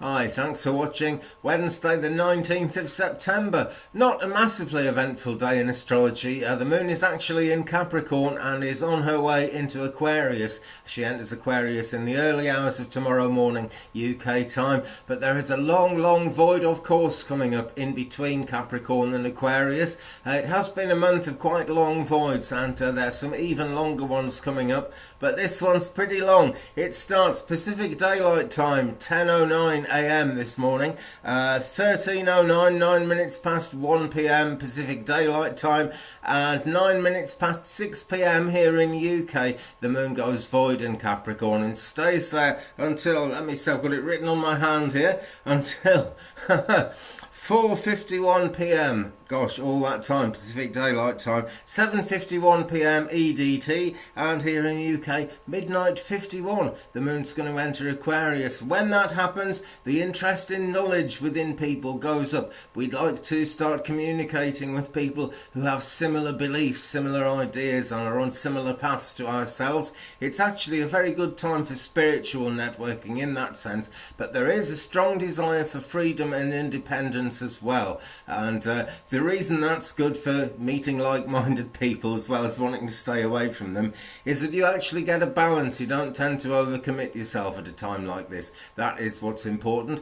Hi, thanks for watching. Wednesday the 19th of September. Not a massively eventful day in astrology. The moon is actually in Capricorn and is on her way into Aquarius. She enters Aquarius in the early hours of tomorrow morning UK time, but there is a long void of course coming up in between Capricorn and Aquarius. It has been a month of quite long voids and there's some even longer ones coming up, but this one's pretty long. It starts Pacific Daylight Time, 10:09 a.m. this morning, 13:09, 9 minutes past 1 p.m. Pacific Daylight Time, and 9 minutes past 6 p.m. here in UK. The moon goes void in Capricorn and stays there until, let me see, I've got it written on my hand here, until 4:51 p.m. Gosh, all that time, Pacific Daylight Time. 7:51 p.m. EDT, and here in the UK, midnight 51. The moon's going to enter Aquarius. When that happens, the interest in knowledge within people goes up. We'd like to start communicating with people who have similar beliefs, similar ideas, and are on similar paths to ourselves. It's actually a very good time for spiritual networking in that sense, but there is a strong desire for freedom and independence as well. And the reason that's good for meeting like-minded people as well as wanting to stay away from them is that you actually get a balance. You don't tend to overcommit yourself at a time like this. That is what's important.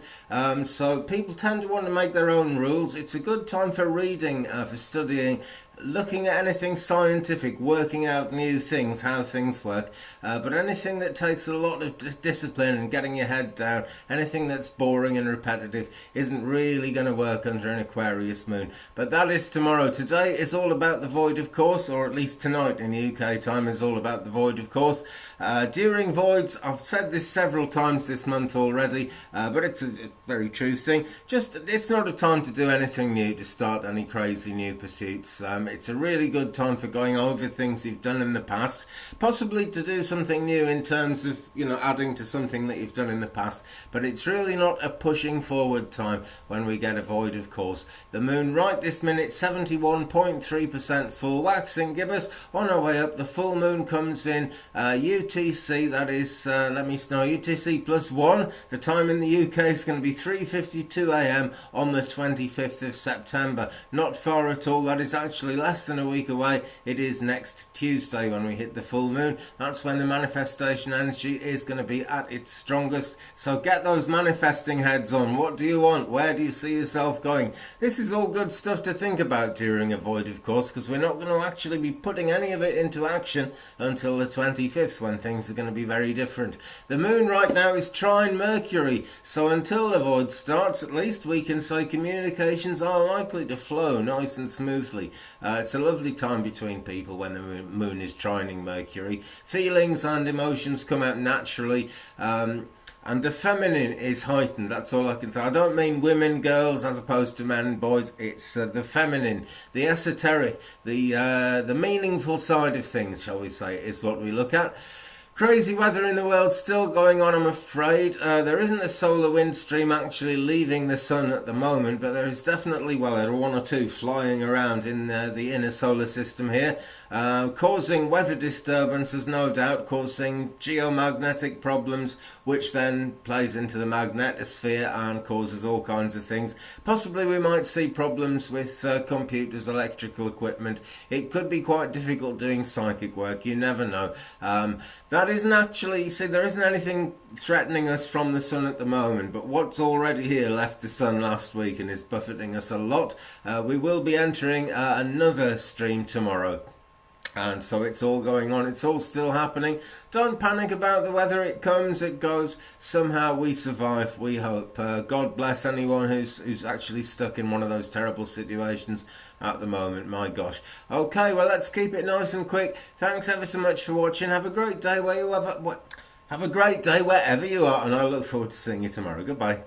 So people tend to want to make their own rules. It's a good time for reading, for studying, looking at anything scientific, working out new things, how things work, but anything that takes a lot of discipline and getting your head down, anything that's boring and repetitive isn't really going to work under an Aquarius moon. But that is tomorrow. Today is all about the void, of course, or at least tonight in UK time is all about the void, of course. During voids, I've said this several times this month already, but it's a very true thing. It's not a time to do anything new, to start any crazy new pursuits. It's a really good time for going over things you've done in the past, possibly to do something new in terms of, adding to something that you've done in the past, but it's really not a pushing forward time when we get a void, of course. The moon right this minute, 71.3% full, waxing gibbous, on our way up. The full moon comes in UTC, that is, UTC plus 1. The time in the UK is going to be 3:52 a.m. on the 25th of September. Not far at all. That is actually less than a week away. It is next Tuesday when we hit the full moon. That's when the manifestation energy is going to be at its strongest. So get those manifesting heads on. What do you want? Where do you see yourself going? This is all good stuff to think about during a void, of course, because we're not going to actually be putting any of it into action until the 25th, when things are going to be very different. The moon right now is trine Mercury, so until the void starts, at least, we can say communications are likely to flow nice and smoothly. It's a lovely time between people when the moon is trining Mercury. Feelings and emotions come out naturally. And the feminine is heightened. That's all I can say. I don't mean women, girls, as opposed to men and boys. It's the feminine, the esoteric, the meaningful side of things, shall we say, is what we look at. Crazy weather in the world still going on, I'm afraid. There isn't a solar wind stream actually leaving the sun at the moment, but there is definitely, there are one or two flying around in the inner solar system here, causing weather disturbances, no doubt, causing geomagnetic problems, which then plays into the magnetosphere and causes all kinds of things. Possibly we might see problems with computers, electrical equipment. It could be quite difficult doing psychic work, you never know. That isn't actually, there isn't anything threatening us from the sun at the moment, but what's already here left the sun last week and is buffeting us a lot. We will be entering another stream tomorrow. And so it's all going on, it's all still happening. Don't panic about the weather, it comes, it goes. Somehow we survive, we hope. God bless anyone who's actually stuck in one of those terrible situations at the moment, my gosh. Okay, well, let's keep it nice and quick. Thanks ever so much for watching. Have a great day wherever you are, and I look forward to seeing you tomorrow. Goodbye.